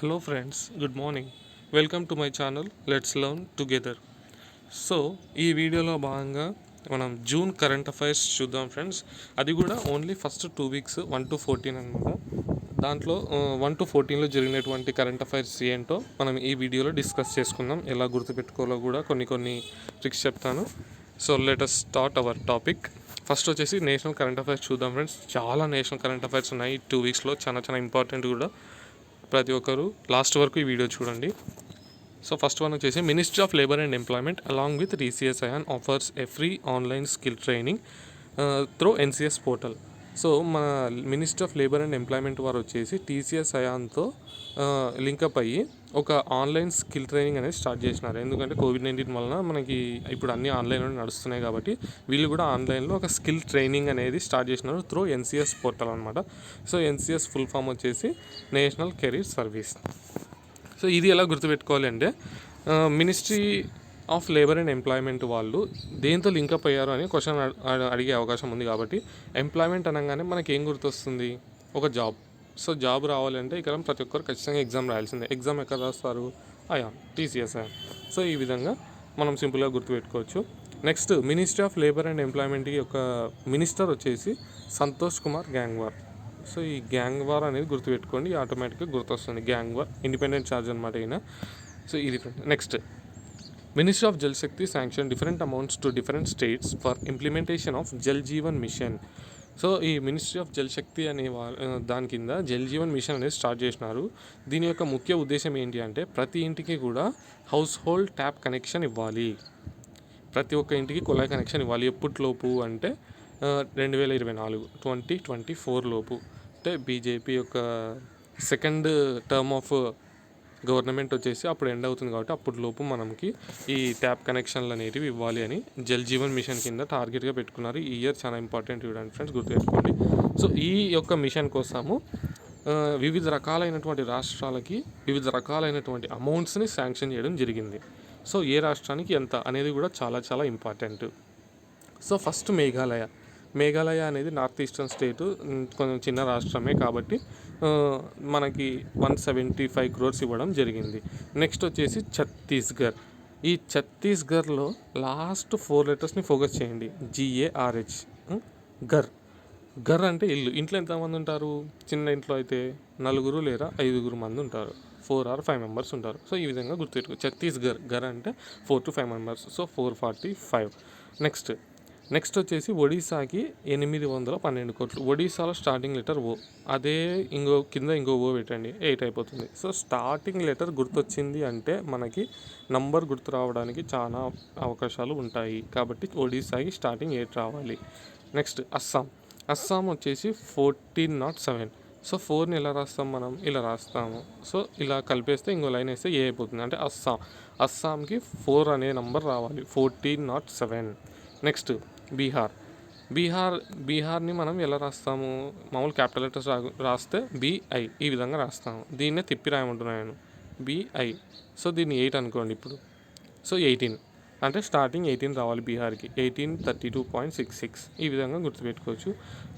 Hello friends, good morning. Welcome to my channel let's learn together. So ఈ వీడియోలో భాగంగా మనం జూన్ కరెంట్ అఫైర్స్ చూద్దాం ఫ్రెండ్స్. అది కూడా ఓన్లీ ఫస్ట్ 2 వీక్స్ 1 to 14 అనమాట. దాంట్లో 1 to 14లో జరిగినటువంటి కరెంట్ అఫైర్స్ ఏంటో మనం ఈ వీడియోలో డిస్కస్ చేసుకుందాం. ఎలా గుర్తుపెట్టుకోవాలో కూడా కొన్ని ట్రిక్స్ చెప్తాను. So let us start our topic. First వచ్చేసి నేషనల్ కరెంట్ అఫైర్స్ చూద్దాం ఫ్రెండ్స్. చాలా నేషనల్ కరెంట్ అఫైర్స్ ఉన్నాయి 2 వీక్స్లో, చాలా ఇంపార్టెంట్ కూడా. ప్రతి ఒక్కరు లాస్ట్ వరకు ఈ వీడియో చూడండి. సో ఫస్ట్ వన్ వచ్చేసి ministry of labour and employment along with TCS iON offers a free online skill training through NCS portal. So మన ministry of labour and employment వారు వచ్చేసి టీసీఎస్ అయాన్తో లింకప్ అయ్యి ఒక ఆన్లైన్ స్కిల్ ట్రైనింగ్ అనేది start చేసినారు. ఎందుకంటే కోవిడ్-19 వలన మనకి ఇప్పుడు అన్నీ ఆన్లైన్లో నడుస్తున్నాయి కాబట్టి వీళ్ళు కూడా ఆన్లైన్లో ఒక స్కిల్ ట్రైనింగ్ అనేది స్టార్ట్ చేసినారు త్రూ ఎన్సిఎస్ పోర్టల్ అనమాట. సో ఎన్సిఎస్ ఫుల్ ఫామ్ వచ్చేసి నేషనల్ కెరీర్ సర్వీస్. సో ఇది ఎలా గుర్తుపెట్టుకోవాలి అంటే ministry of labour and employment వాళ్ళు దేంతో లింకప్ అయ్యారు అని క్వశ్చన్ అడిగే అవకాశం ఉంది. కాబట్టి ఎంప్లాయ్మెంట్ అనగానే మనకి ఏం గుర్తొస్తుంది? ఒక జాబ్. సో జాబ్ రావాలంటే ఇక్కడ ప్రతి ఒక్కరు ఖచ్చితంగా ఎగ్జామ్ రాయాల్సిందే. ఎగ్జామ్ ఎక్కడ రాస్తారు? TCS ion. సో ఈ విధంగా మనం సింపుల్గా గుర్తుపెట్టుకోవచ్చు. Next, ministry of labour and ఎంప్లాయ్మెంట్కి యొక్క మినిస్టర్ వచ్చేసి సంతోష్ కుమార్ గ్యాంగ్వార్. సో ఈ గ్యాంగ్వార్ అనేది గుర్తుపెట్టుకోండి, ఆటోమేటిక్గా గుర్తొస్తుంది. గ్యాంగ్వార్ ఇండిపెండెంట్ ఛార్జ్ అనమాట ఈయన. సో ఇది next, ministry of Jal Shakti sanction different amounts to different states for implementation of Jal Jeevan mission. So ఈ మినిస్ట్రీ ఆఫ్ జల్ శక్తి అనే దాని కింద జల్ జీవన్ మిషన్ అనేది స్టార్ట్ చేసినారు. దీని యొక్క ముఖ్య ఉద్దేశం ఏంటి అంటే ప్రతి ఇంటికి కూడా హౌస్ హోల్డ్ ట్యాప్ కనెక్షన్ ఇవ్వాలి. ప్రతి ఒక్క ఇంటికి కుళాయి కనెక్షన్ ఇవ్వాలి. ఎప్పటిలోపు అంటే 2024 2024 లోపు. అంటే బీజేపీ యొక్క సెకండ్ టర్మ్ ఆఫ్ గవర్నమెంట్ వచ్చేసి అప్పుడు ఎండ్ అవుతుంది కాబట్టి అప్పటిలోపు మనకి ఈ ట్యాప్ కనెక్షన్లు అనేటివి ఇవ్వాలి అని జల్ జీవన్ మిషన్ కింద టార్గెట్గా పెట్టుకున్నారు. ఈ ఇయర్ చాలా ఇంపార్టెంట్ చూడండి ఫ్రెండ్స్, గుర్తుపెట్టుకోండి. సో ఈ యొక్క మిషన్ కోసము వివిధ రకాలైనటువంటి రాష్ట్రాలకి వివిధ రకాలైనటువంటి అమౌంట్స్ని శాంక్షన్ చేయడం జరిగింది. సో ఏ రాష్ట్రానికి ఎంత అనేది కూడా చాలా ఇంపార్టెంట్. సో ఫస్ట్ మేఘాలయ అనేది నార్త్ ఈస్టర్న్ స్టేట్, కొంచెం చిన్న రాష్ట్రమే కాబట్టి మనకి 175 crores ఇవ్వడం జరిగింది. నెక్స్ట్ వచ్చేసి ఛత్తీస్గఢ్. ఈ ఛత్తీస్గఢ్లో లాస్ట్ 4 లెటర్స్ని ఫోకస్ చేయండి. GARH. గర్ అంటే ఇల్లు. ఇంట్లో ఎంతమంది ఉంటారు? చిన్న ఇంట్లో అయితే 4 లేదా 5 మంది ఉంటారు. 4 or 5 members ఉంటారు. సో ఈ విధంగా గుర్తుపెట్టుకో. ఛత్తీస్గఢ్ గర్ అంటే 4 to 5 members. సో 445. నెక్స్ట్ వచ్చేసి ఒడిశాకి 812 కోట్లు. ఒడిశాలో స్టార్టింగ్ లెటర్ ఓ, అదే ఇంకో ఓ పెట్టండి, 8 అయిపోతుంది. సో స్టార్టింగ్ లెటర్ గుర్తొచ్చింది అంటే మనకి నంబర్ గుర్తు రావడానికి చాలా అవకాశాలు ఉంటాయి. కాబట్టి ఒడిశాకి స్టార్టింగ్ 8 రావాలి. నెక్స్ట్ అస్సాం వచ్చేసి 1407. సో 4ని ఎలా రాస్తాం మనం? ఇలా రాస్తాము. సో ఇలా కలిపేస్తే ఇంకో లైన్ వేస్తే ఏ అయిపోతుంది అంటే అస్సాంకి 4 అనే నంబర్ రావాలి, 1407. నెక్స్ట్ బీహార్ని మనం ఎలా రాస్తాము? మామూలు క్యాపిటల్ లెటర్స్ రాస్తే BI ఈ విధంగా రాస్తాము. దీన్నే తిప్పి రాయమంటున్నాను, BI. సో దీన్ని 8 అనుకోండి ఇప్పుడు. సో 18 అంటే స్టార్టింగ్ 18 రావాలి బీహార్కి, 1832.66. ఈ విధంగా గుర్తుపెట్టుకోవచ్చు.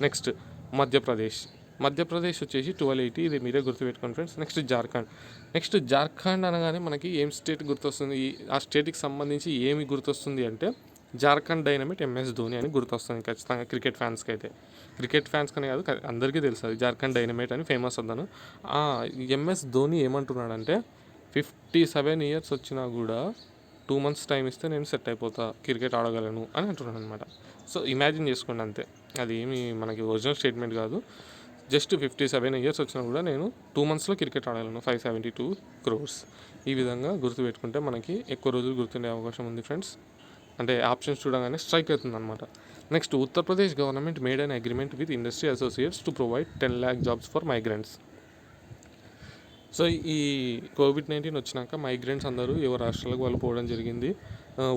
నెక్స్ట్ మధ్యప్రదేశ్ వచ్చేసి 1280. ఇది మీరే గుర్తుపెట్టుకోండి ఫ్రెండ్స్. నెక్స్ట్ జార్ఖండ్ అనగానే మనకి ఏం స్టేట్ గుర్తొస్తుంది? ఆ స్టేట్కి సంబంధించి ఏమి గుర్తొస్తుంది అంటే జార్ఖండ్ డైనమిట్ MS ధోని అని గుర్తొస్తుంది ఖచ్చితంగా. క్రికెట్ ఫ్యాన్స్ కనే కాదు, అందరికీ తెలుసు అది జార్ఖండ్ డైనమైట్ అని ఫేమస్ అన్నాను. MS ధోని ఏమంటున్నాడంటే 57 years వచ్చినా కూడా 2 months టైం ఇస్తే నేను సెట్ అయిపోతా, క్రికెట్ ఆడగలను అని అంటున్నాను అనమాట. సో ఇమాజిన్ చేసుకోండి అంతే, అది ఏమి మనకి ఒరిజినల్ స్టేట్మెంట్ కాదు. జస్ట్ 57 years వచ్చినా కూడా నేను 2 monthsలో క్రికెట్ ఆడగలను, 572 crores. ఈ విధంగా గుర్తుపెట్టుకుంటే మనకి ఎక్కువ రోజులు గుర్తుండే అవకాశం ఉంది ఫ్రెండ్స్. అంటే ఆప్షన్స్ చూడగానే స్ట్రైక్ అవుతుంది అనమాట. Next, Uttar Pradesh government made an agreement with industry associates to provide 10 lakh jobs for migrants. So ఈ కోవిడ్-19 వచ్చినాక మైగ్రెంట్స్ అందరూ ఎవరి రాష్ట్రాలకు వాళ్ళు పోవడం జరిగింది.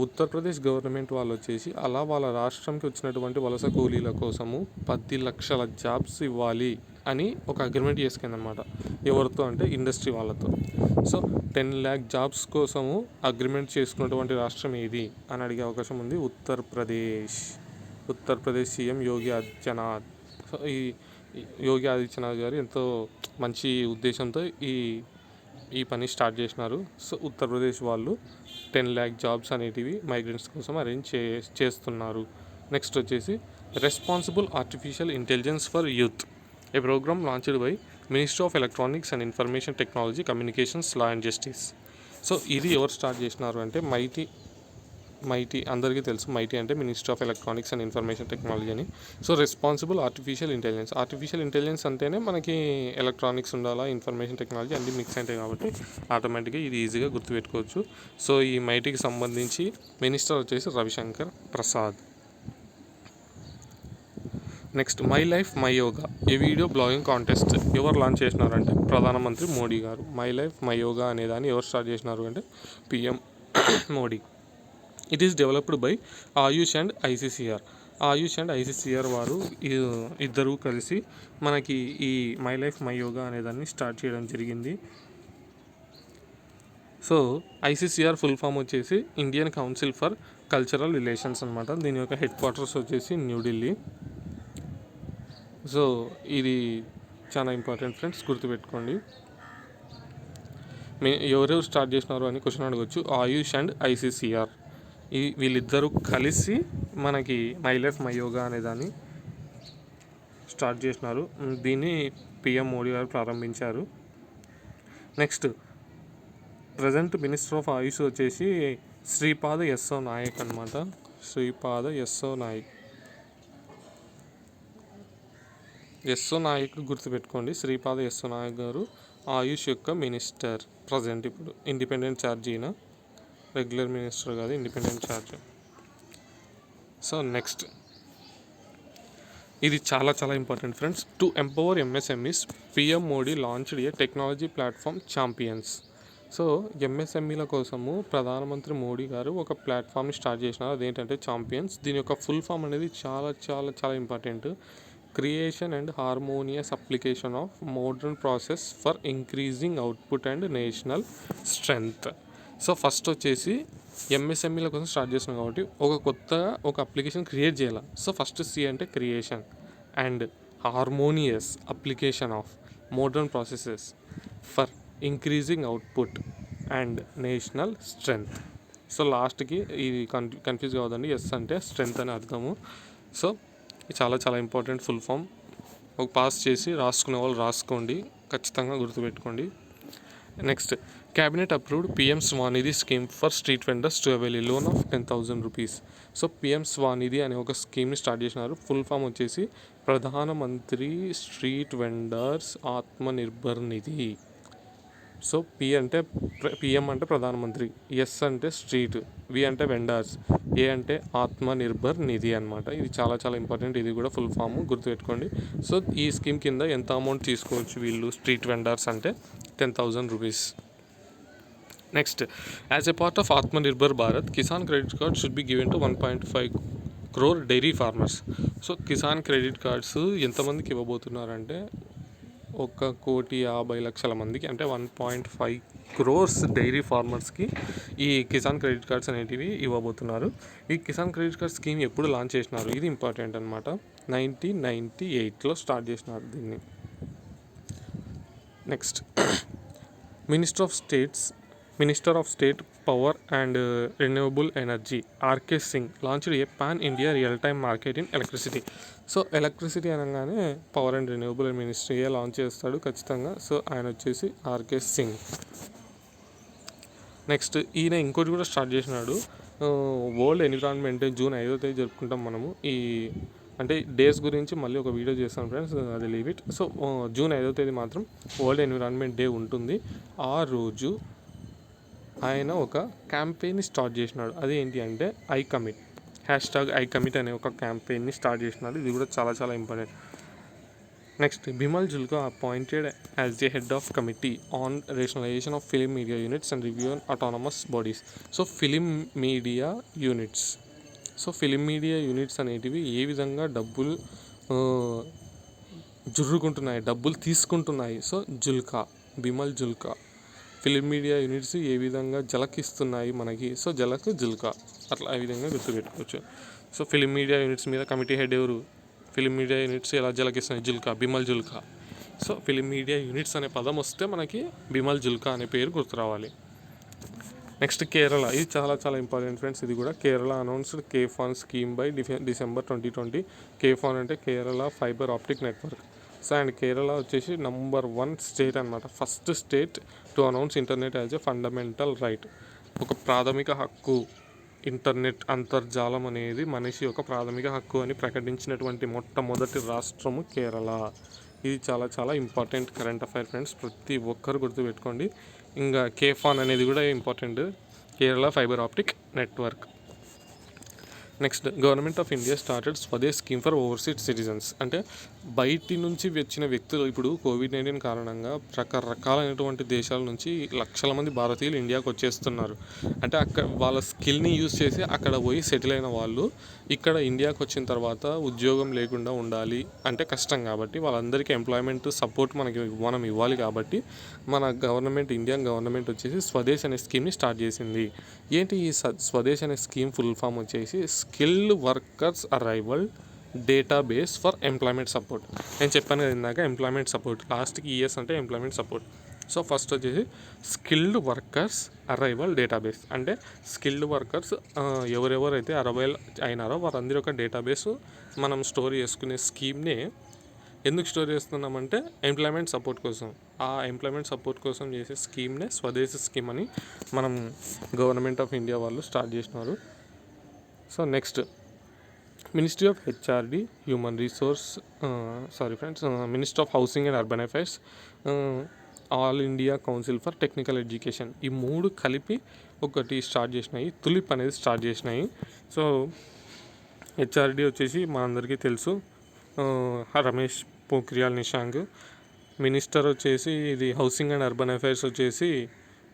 ఉత్తరప్రదేశ్ గవర్నమెంట్ వాళ్ళు వచ్చేసి అలా వాళ్ళ రాష్ట్రంకి వచ్చినటువంటి వలస కూలీల కోసము 10 లక్షల జాబ్స్ ఇవ్వాలి అని ఒక అగ్రిమెంట్ చేసుకుంది అనమాట. ఎవరితో అంటే ఇండస్ట్రీ వాళ్ళతో. సో 10 lakh jobs కోసము అగ్రిమెంట్ చేసుకున్నటువంటి రాష్ట్రం ఏది అని అడిగే అవకాశం ఉంది. ఉత్తరప్రదేశ్ సీఎం యోగి ఆదిత్యనాథ్. సో ఈ యోగి ఆదిత్యనాథ్ గారు ఎంతో మంచి ఉద్దేశంతో ఈ ఈ పని స్టార్ట్ చేసినారు. సో ఉత్తరప్రదేశ్ వాళ్ళు 10 lakh జాబ్స్ అనేటివి మైగ్రెంట్స్ కోసం అరేంజ్ చేస్తున్నారు. నెక్స్ట్ వచ్చేసి responsible artificial intelligence for youth, a program launched by ministry of electronics and information technology, communications, law and justice. So ఇది ఎవరు స్టార్ట్ చేసినారు అంటే మైటీ అందరికీ తెలుసు. మైటీ అంటే ministry of electronics and information technology అని. సో రెస్పాన్సిబుల్ ఆర్టిఫిషియల్ ఇంటెలిజెన్స్ అంటేనే మనకి ఎలక్ట్రానిక్స్ ఉండాలా, ఇన్ఫర్మేషన్ టెక్నాలజీ అన్నీ మిక్స్ ఉంటాయి కాబట్టి ఆటోమేటిక్గా ఇది ఈజీగా గుర్తుపెట్టుకోవచ్చు. సో ఈ మైటీకి సంబంధించి మినిస్టర్ వచ్చేసి Ravishankar Prasad. Next my life my yoga, ఈ వీడియో బ్లాగింగ్ కాంటెస్ట్ ఎవరు లాంచ్ చేసినారంటే ప్రధానమంత్రి మోడీ గారు. మై లైఫ్ మై యోగా అనేదాన్ని ఎవరు స్టార్ట్ చేసినారు అంటే PM Modi. It is developed by Ayush and ICCR వారు ఇద్దరు కలిసి మనకి ఈ మై లైఫ్ మై యోగా అనేదాన్ని స్టార్ట్ చేయడం జరిగింది. సో ఐసీసీఆర్ ఫుల్ ఫామ్ వచ్చేసి Indian council for cultural relations అనమాట. దీని యొక్క హెడ్ క్వార్టర్స్ వచ్చేసి న్యూఢిల్లీ. సో ఇది చాలా ఇంపార్టెంట్ ఫ్రెండ్స్, గుర్తుపెట్టుకోండి. ఎవరెవరు స్టార్ట్ చేసినారు అని క్వశ్చన్ అడగవచ్చు. ఆయుష్ అండ్ ఐసీసీఆర్ వీళ్ళిద్దరూ కలిసి మనకి మై లైఫ్ మై యోగా అనేదాన్ని స్టార్ట్ చేసినారు. దీన్ని పిఎం మోడీ గారు ప్రారంభించారు. నెక్స్ట్ ప్రజెంట్ మినిస్టర్ ఆఫ్ ఆయుష్ వచ్చేసి శ్రీపాద యస్సో నాయక్ అనమాట. యస్సో నాయక్ గుర్తుపెట్టుకోండి. శ్రీపాద యస్సో నాయక్ గారు ఆయుష్ యొక్క మినిస్టర్ ప్రజెంట్. ఇప్పుడు ఇండిపెండెంట్ ఛార్జ్ అయినా, రెగ్యులర్ మినిస్టర్ కాదు, ఇండిపెండెంట్ ఛార్జ్. సో నెక్స్ట్ ఇది చాలా చాలా important friends. To empower MSMEs, PM Modi launched a technology platform champions. So ఎంఎస్ఎంఈల కోసము ప్రధానమంత్రి మోడీ గారు ఒక ప్లాట్ఫామ్ని స్టార్ట్ చేసినారు. అదేంటంటే ఛాంపియన్స్. దీని యొక్క ఫుల్ ఫామ్ అనేది చాలా చాలా చాలా important. Creation and harmonious application of modern process for increasing output and national strength. So first వచ్చేసి ఎంఎస్ఎంఈల కోసం స్టార్ట్ చేస్తున్నాం కాబట్టి ఒక అప్లికేషన్ క్రియేట్ చేయాలి. సో ఫస్ట్ సి అంటే creation and harmonious application of modern processes for increasing output and national strength. So లాస్ట్కి ఇది confuse కావద్దండి, yes అంటే స్ట్రెంగ్త్ అని అర్థము. సో చాలా చాలా ఇంపార్టెంట్ ఫుల్ ఫామ్. ఒక పాస్ చేసి రాసుకునే వాళ్ళు రాసుకోండి, ఖచ్చితంగా గుర్తుపెట్టుకోండి. Next cabinet approved PM SVANidhi scheme for street vendors to avail A loan of 10,000 rupees. So PM SVANidhi అనే ఒక స్కీమ్ని స్టార్ట్ చేసినారు. ఫుల్ ఫామ్ వచ్చేసి ప్రధానమంత్రి స్ట్రీట్ వెండర్స్ ఆత్మనిర్భర్ నిధి. సో పిఎం అంటే ప్రధానమంత్రి, ఎస్ అంటే స్ట్రీట్, వి అంటే వెండర్స్, ఏ అంటే ఆత్మనిర్భర్ నిధి అనమాట. ఇది చాలా చాలా ఇంపార్టెంట్. ఇది కూడా ఫుల్ ఫామ్ గుర్తుపెట్టుకోండి. సో ఈ స్కీమ్ కింద ఎంత అమౌంట్ తీసుకోవచ్చు వీళ్ళు స్ట్రీట్ వెండర్స్ అంటే 10,000 rupees. Next as a part of Atmanirbhar Bharat, Kisan credit card should be given to 1.5 crore dairy farmers. So Kisan credit cards ఎంతమందికి ఇవ్వబోతున్నారంటే 1,50,00,000 మందికి, అంటే 1.5 crores డైరీ ఫార్మర్స్కి ఈ కిసాన్ క్రెడిట్ కార్డ్స్ అనేటివి ఇవ్వబోతున్నారు. ఈ కిసాన్ క్రెడిట్ కార్డ్ స్కీమ్ ఎప్పుడు లాంచ్ చేసినారు, ఇది ఇంపార్టెంట్ అనమాట. 1998లో స్టార్ట్ చేసినారు దీన్ని. Next minister of state power and renewable energy RK Singh launched a pan India real time market in electricity. So electricity అనగానే పవర్ అండ్ రెన్యూవబుల్ మినిస్ట్రీయే లాంచ్ చేస్తాడు ఖచ్చితంగా. సో ఆయన వచ్చేసి ఆర్కే సింగ్. నెక్స్ట్ ఈయన ఇంకోటి కూడా స్టార్ట్ చేసినాడు. వరల్డ్ ఎన్విరాన్మెంట్ డే జూన్ 5వ తేదీ జరుపుకుంటాం మనము. ఈ అంటే డేస్ గురించి మళ్ళీ ఒక వీడియో చేస్తాను ఫ్రెండ్స్, అది లీవ్ ఇట్. సో జూన్ 5వ తేదీ మాత్రం వరల్డ్ ఎన్విరాన్మెంట్ డే ఉంటుంది. ఆ రోజు ఆయన ఒక క్యాంపెయిన్ని స్టార్ట్ చేసినాడు. అది ఏంటి అంటే #ICommit అనే ఒక క్యాంపెయిన్ని స్టార్ట్ చేసినాడు. ఇది కూడా చాలా చాలా important. Next Bimal Julka appointed as the head of committee on rationalisation of film media units and review on autonomous bodies. So film media units అనేటివి ఏ విధంగా డబ్బులు డబ్బులు తీసుకుంటున్నాయి. So Bimal Julka film media units ఏ విధంగా జలకిస్తున్నాయి మనకి. సో జుల్కా అట్లా ఆ విధంగా గుర్తుపెట్టుకోవచ్చు. సో ఫిలిం మీడియా యూనిట్స్ మీద కమిటీ హెడ్ ఎవరు, ఫిలిం మీడియా యూనిట్స్ ఎలా జలకిస్తున్నాయి, Bimal Julka. So film media units అనే పదం వస్తే మనకి బిమల్ జుల్కా అనే పేరు గుర్తు రావాలి. నెక్స్ట్ కేరళ, ఇది చాలా చాలా ఇంపార్టెంట్ ఫ్రెండ్స్. ఇది కూడా Kerala announced KFON scheme by December 2020. KFON అంటే Kerala fibre optic network. So and Kerala వచ్చేసి నంబర్ 1 స్టేట్ అనమాట, first state to announce internet as a fundamental right. ఒక ప్రాథమిక హక్కు, ఇంటర్నెట్ అంతర్జాలం అనేది మనిషి యొక్క ప్రాథమిక హక్కు అని ప్రకటించినటువంటి మొట్టమొదటి రాష్ట్రము కేరళ. ఇది చాలా చాలా ఇంపార్టెంట్ కరెంట్ అఫైర్ ఫ్రెండ్స్, ప్రతి ఒక్కరు గుర్తుపెట్టుకోండి. ఇంకా కేఫాన్ అనేది కూడా important, Kerala fibre optic network. Next, government of India started Swades scheme for overseas citizens. అంటే బయటి నుంచి వచ్చిన వ్యక్తులు, ఇప్పుడు కోవిడ్-19 కారణంగా రకరకాలైనటువంటి దేశాల నుంచి లక్షల మంది భారతీయులు ఇండియాకు వచ్చేస్తున్నారు. అంటే అక్కడ వాళ్ళ స్కిల్ని యూజ్ చేసి అక్కడ పోయి సెటిల్ అయిన వాళ్ళు ఇక్కడ ఇండియాకు వచ్చిన తర్వాత ఉద్యోగం లేకుండా ఉండాలి అంటే కష్టం. కాబట్టి వాళ్ళందరికీ ఎంప్లాయ్మెంట్ సపోర్ట్ మనం ఇవ్వాలి. కాబట్టి మన గవర్నమెంట్, ఇండియన్ గవర్నమెంట్ వచ్చేసి స్వదేశ్ అనే స్కీమ్ని స్టార్ట్ చేసింది. ఏంటి ఈ స్వదేశ్ అనే స్కీమ్ ఫుల్ ఫామ్ వచ్చేసి skilled workers arrival database for employment support. నేను చెప్పాను కదా ఇందాక, ఎంప్లాయ్మెంట్ సపోర్ట్ లాస్ట్కి ఈఎస్ అంటే ఎంప్లాయ్మెంట్ సపోర్ట్. సో ఫస్ట్ వచ్చేసి స్కిల్డ్ వర్కర్స్ అరైవల్ డేటాబేస్. అంటే స్కిల్డ్ వర్కర్స్ ఎవరెవరైతే అరైవల్ అయినారో వారందరి యొక్క డేటాబేస్ మనం స్టోర్ చేసుకునే స్కీమ్ని ఎందుకు స్టోర్ చేస్తున్నామంటే ఎంప్లాయ్మెంట్ సపోర్ట్ కోసం. ఆ ఎంప్లాయ్మెంట్ సపోర్ట్ కోసం చేసే స్కీమ్నే స్వదేశీ స్కీమ్ అని మనం గవర్నమెంట్ ఆఫ్ ఇండియా వాళ్ళు స్టార్ట్ చేసినారు. So next, ministry of HRD human resource ministry of housing and urban affairs, all India council for technical education, ఈ మూడు కలిపి ఒకటి స్టార్ట్ చేసినాయి, తులిప్ అనేది స్టార్ట్ చేసినాయి. సో హెచ్ఆర్డి వచ్చేసి మనందరికీ తెలుసు, రమేష్ పోఖ్రియాల్ నిశాంక్. మినిస్టర్ వచ్చేసి ఇది హౌసింగ్ అండ్ అర్బన్ అఫైర్స్ వచ్చేసి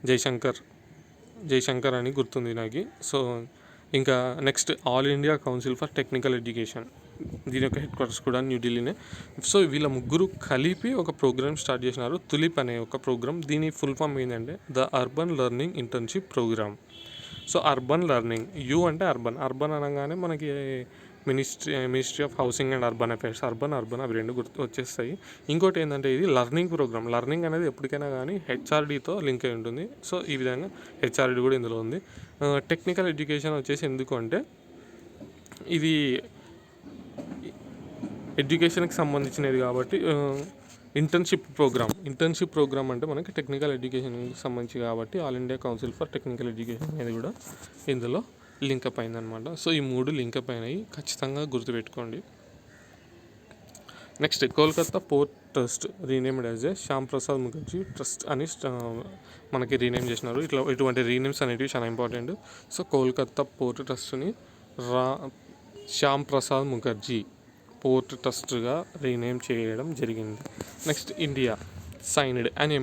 జైశంకర్ అని గుర్తుంది నాకు. సో ఇంకా next, all India council for technical education, దీని యొక్క హెడ్ క్వార్టర్స్ కూడా న్యూఢిల్లీనే. సో వీళ్ళ ముగ్గురు కలిపి ఒక ప్రోగ్రామ్ స్టార్ట్ చేసినారు, తులిప్ అనే ఒక ప్రోగ్రామ్. దీని ఫుల్ ఫామ్ ఏంటంటే the urban learning internship program. So urban learning, U అంటే అర్బన్ అనగానే మనకి ministry of housing and urban affairs, urban అవి రెండు గుర్తు వచ్చేస్తాయి. ఇంకోటి ఏంటంటే ఇది లర్నింగ్ ప్రోగ్రామ్. లర్నింగ్ అనేది ఎప్పటికైనా కానీ హెచ్ఆర్డీతో లింక్ అయి ఉంటుంది. సో ఈ విధంగా హెచ్ఆర్డీ కూడా ఇందులో ఉంది. టెక్నికల్ ఎడ్యుకేషన్ వచ్చేసి ఎందుకు అంటే ఇది ఎడ్యుకేషన్కి సంబంధించినది కాబట్టి ఇంటర్న్షిప్ ప్రోగ్రామ్ అంటే మనకి టెక్నికల్ ఎడ్యుకేషన్కి సంబంధించి కాబట్టి all India council for technical education అనేది కూడా ఇందులో లింకప్ అయిందనమాట. సో ఈ మూడు లింకప్ అయినాయి, ఖచ్చితంగా గుర్తుపెట్టుకోండి. Next, Kolkata port trust renamed as a Shyam Prasad Mukherjee trust అని మనకి రీనేమ్ చేసినారు. ఇటువంటి రీనేమ్స్ అనేటివి చాలా ఇంపార్టెంట్. సో కోల్కతా పోర్ట్ ట్రస్ట్ని శ్యామ్ ప్రసాద్ ముఖర్జీ పోర్ట్ ట్రస్ట్గా రీనేమ్ చేయడం జరిగింది. Next, India signed and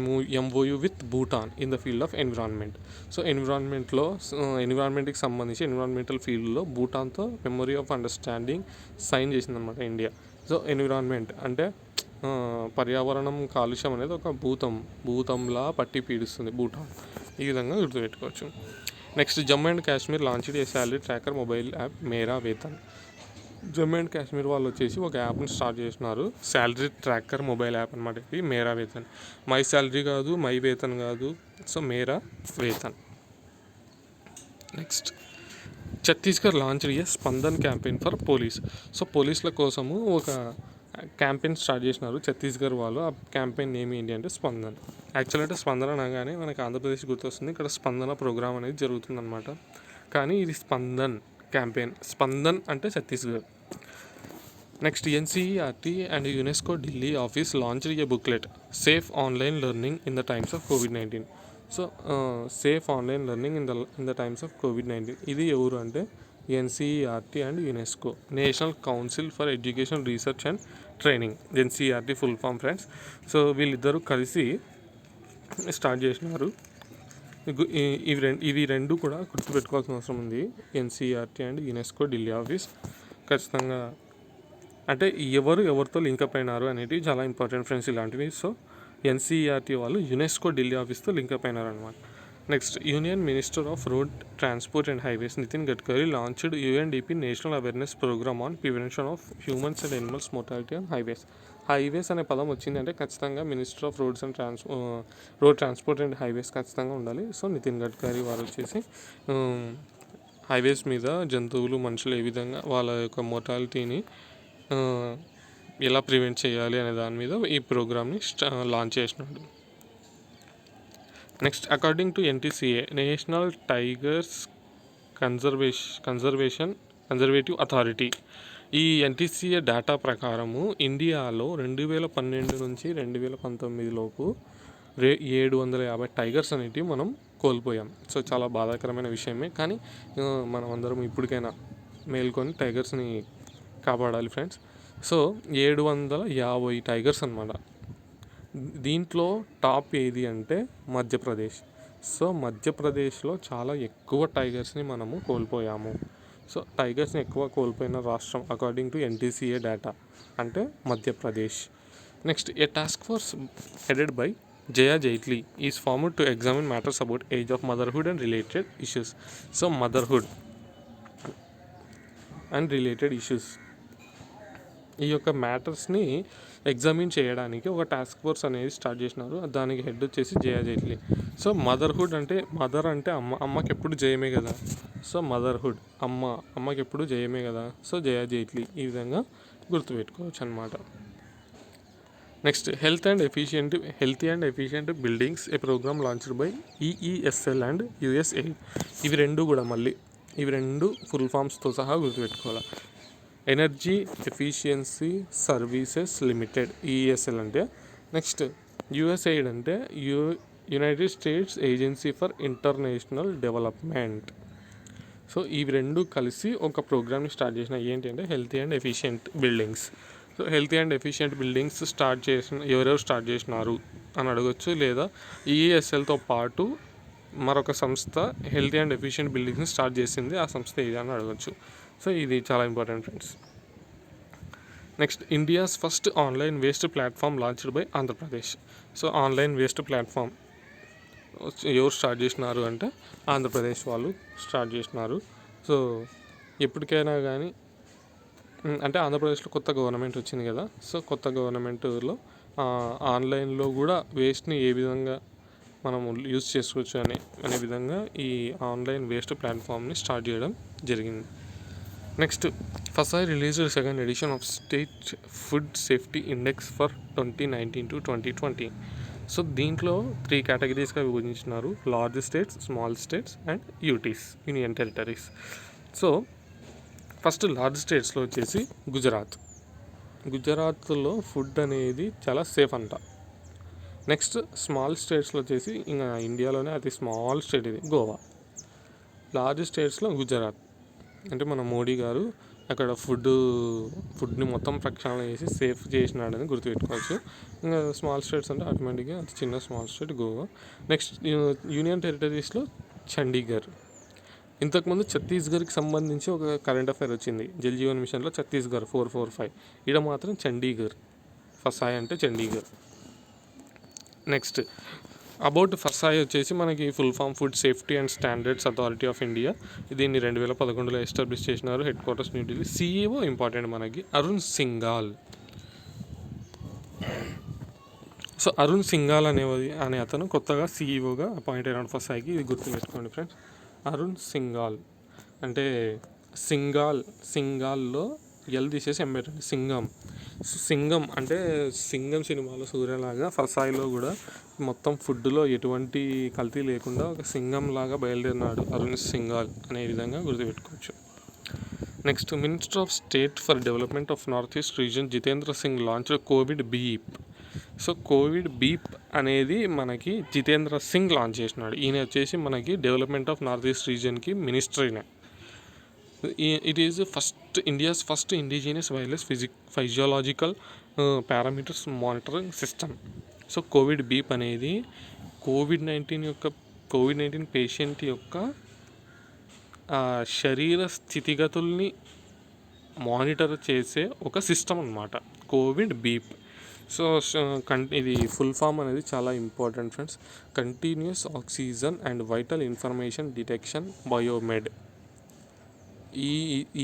MOU with Bhutan in the field of environment. So ఎన్విరాన్మెంట్కి సంబంధించి ఎన్విరాన్మెంటల్ ఫీల్డ్లో భూటాన్తో మెమొరీ ఆఫ్ అండర్స్టాండింగ్ సైన్ చేసిందనమాట ఇండియా. సో ఎన్విరాన్మెంట్ అంటే పర్యావరణం కాలుష్యం అనేది ఒక భూతంలా పట్టి పీడిస్తుంది భూటాన్, ఈ విధంగా గుర్తుపెట్టుకోవచ్చు. Next, Jammu and Kashmir launched a salary tracker mobile app Mera Vetan. Jammu and Kashmir వాళ్ళు వచ్చేసి ఒక యాప్ని స్టార్ట్ చేసినారు, శాలరీ ట్రాకర్ మొబైల్ యాప్ అనమాట. ఇది మేరా వేతన్, మై శాలరీ కాదు, మై వేతన్ కాదు, so Mera Vetan. Next, Chhattisgarh launched a Spandan campaign for police. So పోలీసుల కోసము ఒక క్యాంపెయిన్ స్టార్ట్ చేసినారు ఛత్తీస్గఢ్ వాళ్ళు. ఆ క్యాంపెయిన్ నేమ్ ఏంటి అంటే స్పందన్. యాక్చువల్ అంటే స్పందన అనగానే మనకి ఆంధ్రప్రదేశ్ గుర్తొస్తుంది, ఇక్కడ స్పందన ప్రోగ్రామ్ అనేది జరుగుతుందన్నమాట. కానీ ఇది స్పందన్ క్యాంపెయిన్, స్పందన్ అంటే Chhattisgarh. Next, NCERT and UNESCO Delhi office launched a booklet safe online learning in the times of COVID. So safe online learning in the times of COVID ఇది ఎవరు అంటే NCERT and UNESCO, national council for education research and training, NCERT full form friends. So వీళ్ళిద్దరూ కలిసి start చేసినారు. ఇవి రెండు కూడా గుర్తుపెట్టుకోవాల్సిన అవసరం ఉంది, NCERT and UNESCO Delhi office. ఖచ్చితంగా అంటే ఎవరితో లింకప్ అయినారు అనేవి చాలా ఇంపార్టెంట్ ఫ్రెండ్స్ ఇలాంటివి. సో NCERT వాళ్ళు యునెస్కో ఢిల్లీ ఆఫీస్తో లింకప్ అయినారు అనమాట. Next, union minister of road transport and highways Nitin Gadkari launched UNDP national awareness program on prevention of humans and animals mortality on highways. Highways అనే పదం వచ్చింది అంటే ఖచ్చితంగా minister of road transport and highways ఖచ్చితంగా ఉండాలి. సో నితిన్ గడ్కరీ వారు వచ్చేసి హైవేస్ మీద జంతువులు మనుషులు ఏ విధంగా వాళ్ళ యొక్క మోర్టాలిటీని ఎలా ప్రివెంట్ చేయాలి అనే దాని మీద ఈ ప్రోగ్రామ్ని లాంచ్ చేసినాడు. Next, according to NTCA, national tigers conservative authority, ఈ NTCA డేటా ప్రకారము ఇండియాలో 2012 నుంచి 2019 లోపు 750 టైగర్స్ అనేటివి మనం కోల్పోయాం. సో చాలా బాధాకరమైన విషయమే, కానీ మనం అందరం ఇప్పటికైనా మేల్కొని టైగర్స్ని కాపాడాలి ఫ్రెండ్స్. సో 750 టైగర్స్ అన్నమాట. దీంట్లో టాప్ ఏది అంటే మధ్యప్రదేశ్. సో మధ్యప్రదేశ్లో చాలా ఎక్కువ టైగర్స్ని మనము కోల్పోయాము. సో టైగర్స్ని ఎక్కువ కోల్పోయిన రాష్ట్రం అకార్డింగ్ టు NTCA డేటా అంటే Madhya Pradesh. Next, A task force headed by Jaya Jaitly is formed to examine matters about age of motherhood and related issues. So motherhood and related issues, ఈ యొక్క మ్యాటర్స్ని ఎగ్జామిన్ చేయడానికి ఒక task force అనేది start చేసినారు. దానికి head వచ్చేసి జయా Jaitley. So motherhood అంటే mother అంటే అమ్మకి ఎప్పుడు జయమే కదా. సో మదర్హుడ్ అమ్మకి ఎప్పుడు జయమే కదా. సో జయా జైట్లీ, ఈ విధంగా గుర్తుపెట్టుకోవచ్చు అన్నమాట. Next, healthy and efficient buildings, a program launched by EESL and USAID. ఇవి రెండు ఫుల్ ఫామ్స్తో సహా గుర్తుపెట్టుకోవాలి. Energy efficiency services limited, EESL అంటే. నెక్స్ట్, USAID అంటే united states agency for international development. So ఇవి రెండు కలిసి ఒక ప్రోగ్రామ్ని స్టార్ట్ చేసిన ఏంటంటే healthy and efficient buildings. So healthy and efficient buildings ఎవరెవరు స్టార్ట్ చేసినారు అని అడగచ్చు. లేదా EESLతో పాటు మరొక సంస్థ హెల్తీ అండ్ ఎఫిషియంట్ బిల్డింగ్స్ని స్టార్ట్ చేసింది, ఆ సంస్థ ఏది అని అడగచ్చు. సో ఇది చాలా important friends. Next, India's first online waste platform launched by Andhra Pradesh. So online waste platform ఎవరు స్టార్ట్ చేసినారు అంటే ఆంధ్రప్రదేశ్ వాళ్ళు స్టార్ట్ చేసినారు. సో ఎప్పటికైనా కానీ అంటే ఆంధ్రప్రదేశ్లో కొత్త గవర్నమెంట్ వచ్చింది కదా. సో కొత్త గవర్నమెంట్లో ఆన్లైన్లో కూడా వేస్ట్ని ఏ విధంగా మనం యూజ్ చేసుకోవచ్చు అనే విధంగా ఈ ఆన్లైన్ వేస్ట్ ప్లాట్ఫామ్ని స్టార్ట్ చేయడం జరిగింది. Next, FSSAI released second edition of state food safety index for 2019 to 2020. So దీంట్లో 3 కేటగిరీస్గా విభజించినారు: large states, small states and UTs, union territories. So first large స్టేట్స్లో వచ్చేసి గుజరాత్లో ఫుడ్ అనేది చాలా సేఫ్ అంట. నెక్స్ట్, స్మాల్ స్టేట్స్లో వచ్చేసి ఇంకా ఇండియాలోనే అతి స్మాల్ స్టేట్ ఇది గోవా. లార్జ్ స్టేట్స్లో గుజరాత్ అంటే మన మోడీ గారు అక్కడ ఫుడ్ని మొత్తం ప్రక్షాళన చేసి సేఫ్ చేసినాడని గుర్తుపెట్టుకోవచ్చు. ఇంకా స్మాల్ స్టేట్స్ అంటే ఆటోమేటిక్గా అతి చిన్న small state Goa. Next, union టెరిటరీస్లో చండీగఢ్. ఇంతకుముందు ఛత్తీస్గఢ్కి సంబంధించి ఒక కరెంట్ అఫైర్ వచ్చింది, జల్ జీవన్ మిషన్లో ఛత్తీస్గఢ్ 445. ఇక్కడ మాత్రం చండీగఢ్. FSSAI అంటే చండీగఢ్. నెక్స్ట్, అబౌట్ FSSAI వచ్చేసి మనకి full form food safety and standards authority of India. దీన్ని 2011లో ఎస్టాబ్లిష్ చేసినారు. Headquarters New Delhi. CEO important మనకి అరుణ్ సింఘాల్. సో అరుణ్ సింఘాల్ అనే అతను కొత్తగా CEOగా అపాయింట్ అయినాడు FSSAIకి. ఇది గుర్తుపెట్టుకోండి ఫ్రెండ్స్. అరుణ్ సింఘాల్ అంటే సింఘాల్లో ఎల్ తీసేసి ఎంబెట్టండి, సింగం అంటే సింగం సినిమాలో సూర్యలాగా FSSAIలో కూడా మొత్తం ఫుడ్లో ఎటువంటి కల్తీ లేకుండా ఒక సింగం లాగా బయలుదేరినాడు అరుణ్ సింఘాల్ అనే విధంగా గుర్తుపెట్టుకోవచ్చు. Next, minister of state for development of north east region Jitendra Singh launch COVID beep. So COVID beep అనేది మనకి జితేంద్ర సింగ్ లాంచ్ చేసినాడు. ఈయన వచ్చేసి మనకి డెవలప్మెంట్ ఆఫ్ నార్త్ ఈస్ట్ రీజన్కి మినిస్టర్. ఈయన it is India's first indigenous wireless physiological parameters monitoring system. So COVID beep అనేది కోవిడ్-19 పేషెంట్ యొక్క శరీర స్థితిగతుల్ని మానిటర్ చేసే ఒక సిస్టమ్ అన్నమాట కోవిడ్ బీప్. సో ఇది ఫుల్ ఫామ్ అనేది చాలా important friends. Continuous oxygen and vital information detection biomed,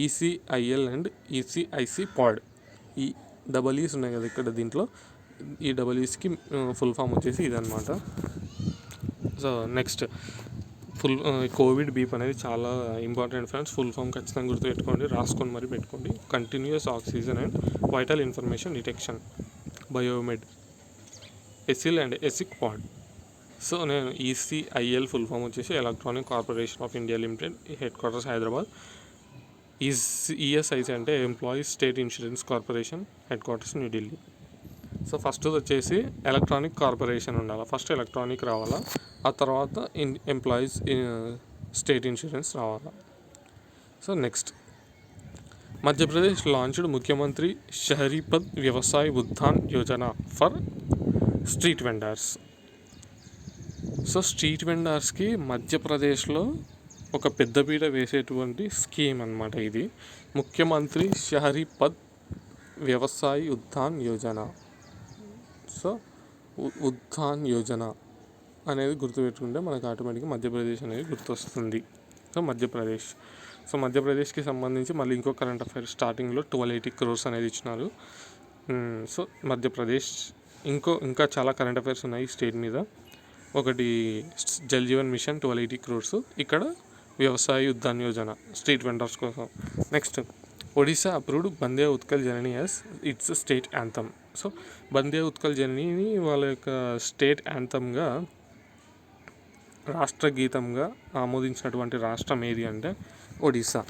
ECIL and ECIC pod. Double E's ఉన్నాయి కదా ఇక్కడ దీంట్లో, ఈ డబల్ ఈస్కి ఫుల్ ఫామ్ వచ్చేసి ఇదనమాట. సో నెక్స్ట్ కోవిడ్ బీప్ అనేది చాలా ఇంపార్టెంట్ ఫ్రెండ్స్. ఫుల్ ఫామ్ ఖచ్చితంగా గుర్తుపెట్టుకోండి, రాసుకొని మరి పెట్టుకోండి. Continuous oxygen and vital information detection, biomed, ECIL and ESIC pad. So నేను ECIL ఫుల్ ఫామ్ వచ్చేసి electronic corporation of India limited, headquarters Hyderabad. ESIC అంటే employees state insurance corporation, headquarters New Delhi. So first వచ్చేసి electronic corporation ఉండాలి, first electronic రావాలా, ఆ తర్వాత employees state insurance రావాలా. So next Madhya Pradesh launched Mukhyamantri Shahari Pad Vyavsay Utthan Yojana for street vendors. So street వెండర్స్కి మధ్యప్రదేశ్లో ఒక పెద్దపీట వేసేటువంటి స్కీమ్ అనమాట ఇది. ముఖ్యమంత్రి షహరీ పద్ వ్యవసాయ్ ఉత్థాన్ యోజన. సో ఉత్థాన్ యోజన అనేది గుర్తుపెట్టుకుంటే మనకు ఆటోమేటిక్గా మధ్యప్రదేశ్ అనేది గుర్తొస్తుంది. సో మధ్యప్రదేశ్కి సంబంధించి మళ్ళీ ఇంకో కరెంట్ అఫైర్ స్టార్టింగ్లో 1280 crores అనేది ఇచ్చినారు. సో మధ్యప్రదేశ్ ఇంకా చాలా కరెంట్ అఫైర్స్ ఉన్నాయి ఈ స్టేట్ మీద. ఒకటి జల్ జీవన్ మిషన్ 1280 crores, ఇక్కడ వ్యవసాయ ఉద్యాన్ యోజన స్ట్రీట్ వెండర్స్ కోసం. Next Odisha approved Bande Utkal Janani as its state anthem. So Bande Utkal జననిని వాళ్ళ యొక్క స్టేట్ యాంథమ్గా, రాష్ట్ర గీతంగా ఆమోదించినటువంటి రాష్ట్రం ఏది అంటే ఒడిశా.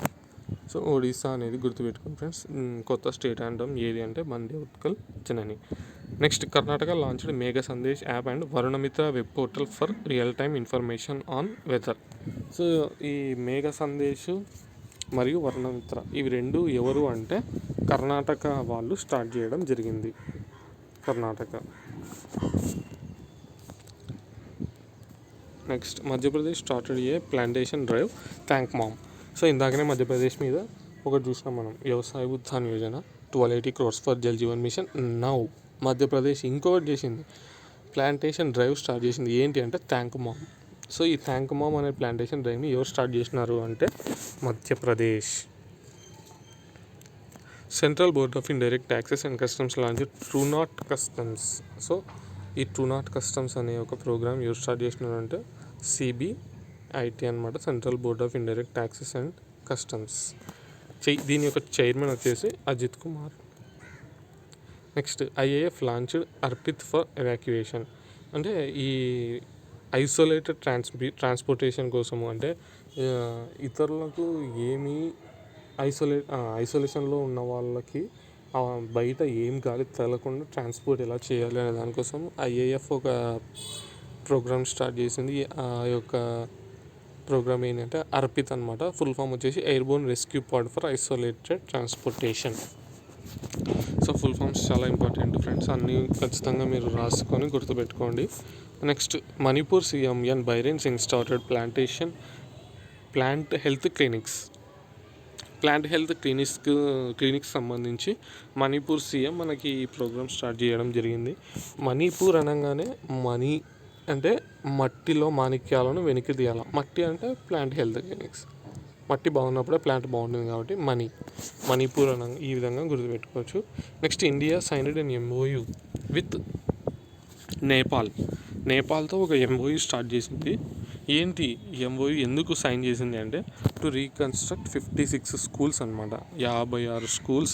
సో ఒడిశా అనేది గుర్తుపెట్టుకోండి ఫ్రెండ్స్. కొత్త స్టేట్ యాంథమ్ ఏది అంటే Bande Utkal Janani. Next Karnataka launched Megha Sandesh app and Varunamitra web portal for real time information on weather. So ఈ మేఘ సందేశ్ మరియు వరుణమిత్ర ఇవి రెండు ఎవరు అంటే కర్ణాటక వాళ్ళు స్టార్ట్ చేయడం జరిగింది. Karnataka. Next Madhya Pradesh started a plantation drive thank mom. So ఇందాకనే మధ్యప్రదేశ్ మీద ఒకటి చూసినాం మనం, Vyavasaya Utthan Yojana 1280 crores for Jal Jeevan mission. Now Madhya Pradesh ఇంకొకటి చేసింది, ప్లాంటేషన్ డ్రైవ్ స్టార్ట్ చేసింది. ఏంటి అంటే థ్యాంక్ మామ్. సో ఈ థ్యాంక్ మామ్ అనే ప్లాంటేషన్ డ్రైవ్ని ఎవరు స్టార్ట్ చేసినారు అంటే Madhya Pradesh. Central board of indirect taxes and customs launch Turant customs. So ఈ ట్రూ నాట్ కస్టమ్స్ అనే ఒక ప్రోగ్రామ్ ఎవరు స్టార్ట్ చేసినారు అంటే CBIT అనమాట, central board of indirect taxes and customs. దీని యొక్క చైర్మన్ వచ్చేసి Ajit Kumar. Next IAF launched Arpit for evacuation. అంటే ఈ ఐసోలేటెడ్ ట్రాన్స్పోర్టేషన్ కోసము, అంటే ఇతరులకు ఏమీ ఐసోలేషన్లో ఉన్న వాళ్ళకి బయట ఏం గాలి తగలకుండా ట్రాన్స్పోర్ట్ ఎలా చేయాలి అనే దానికోసం IAF ఒక ప్రోగ్రామ్ స్టార్ట్ చేసింది. ఆ యొక్క ప్రోగ్రామ్ ఏంటంటే అర్పిత్ అనమాట. ఫుల్ ఫామ్ వచ్చేసి airborne rescue pod for isolated transportation. So full forms చాలా ఇంపార్టెంట్ ఫ్రెండ్స్, అన్నీ ఖచ్చితంగా మీరు రాసుకొని గుర్తుపెట్టుకోండి. Next Manipur CM N Biren Singh started plant health clinics సంబంధించి మణిపూర్ CM మనకి ఈ ప్రోగ్రామ్ స్టార్ట్ చేయడం జరిగింది. మణిపూర్ అనగానే మణి అంటే మట్టిలో మాణిక్యాలను వెనక్కి తీయాలి. మట్టి అంటే ప్లాంట్ హెల్త్ క్లినిక్స్, మట్టి బాగున్నప్పుడే ప్లాంట్ బాగుంటుంది కాబట్టి మణిపూర్ అనగా ఈ విధంగా గుర్తుపెట్టుకోవచ్చు. Next India signed an MOU with నేపాల్తో ఒక MOU స్టార్ట్ చేసింది. ఏంటి MOU ఎందుకు సైన్ చేసింది అంటే టు రీకన్స్ట్రక్ట్ 56 schools అనమాట. 56 schools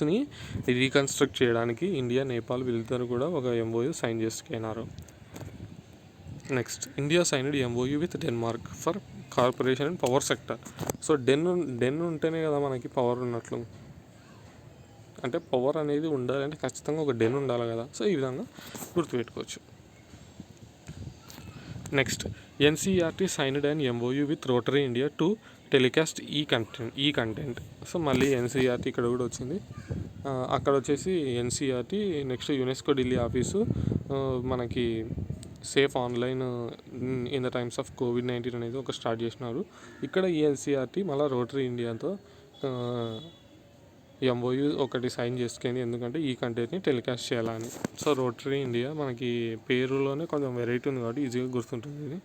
రీకన్స్ట్రక్ట్ చేయడానికి ఇండియా, నేపాల్ వీళ్ళిద్దరు కూడా ఒక MOU సైన్ చేసుకున్నారు. Next India signed MOU with Denmark for corporation and power sector. So den ఉంటేనే కదా మనకి పవర్ ఉన్నట్లు, అంటే పవర్ అనేది ఉండాలంటే ఖచ్చితంగా ఒక డెన్ ఉండాలి కదా. సో ఈ విధంగా గుర్తుపెట్టుకోవచ్చు. Next NCERT signed and MOU with Rotary India to telecast ఈ కంటెంట్. సో మళ్ళీ NCERT ఇక్కడ కూడా వచ్చింది. అక్కడ వచ్చేసి NCERT, next UNESCO Delhi office మనకి safe online in the times of COVID-19 అనేది ఒక స్టార్ట్ చేసినారు. ఇక్కడ ఈ NCERT మళ్ళీ రోటరీ ఇండియాతో MOU ఒకటి సైన్ చేసుకుంది, ఎందుకంటే ఈ కంటెంట్ని టెలికాస్ట్ చేయాలని. సో రోటరీ ఇండియా మనకి పేరులోనే కొంచెం వెరైటీ ఉంది కాబట్టి ఈజీగా గుర్తుంటుంది ఇది.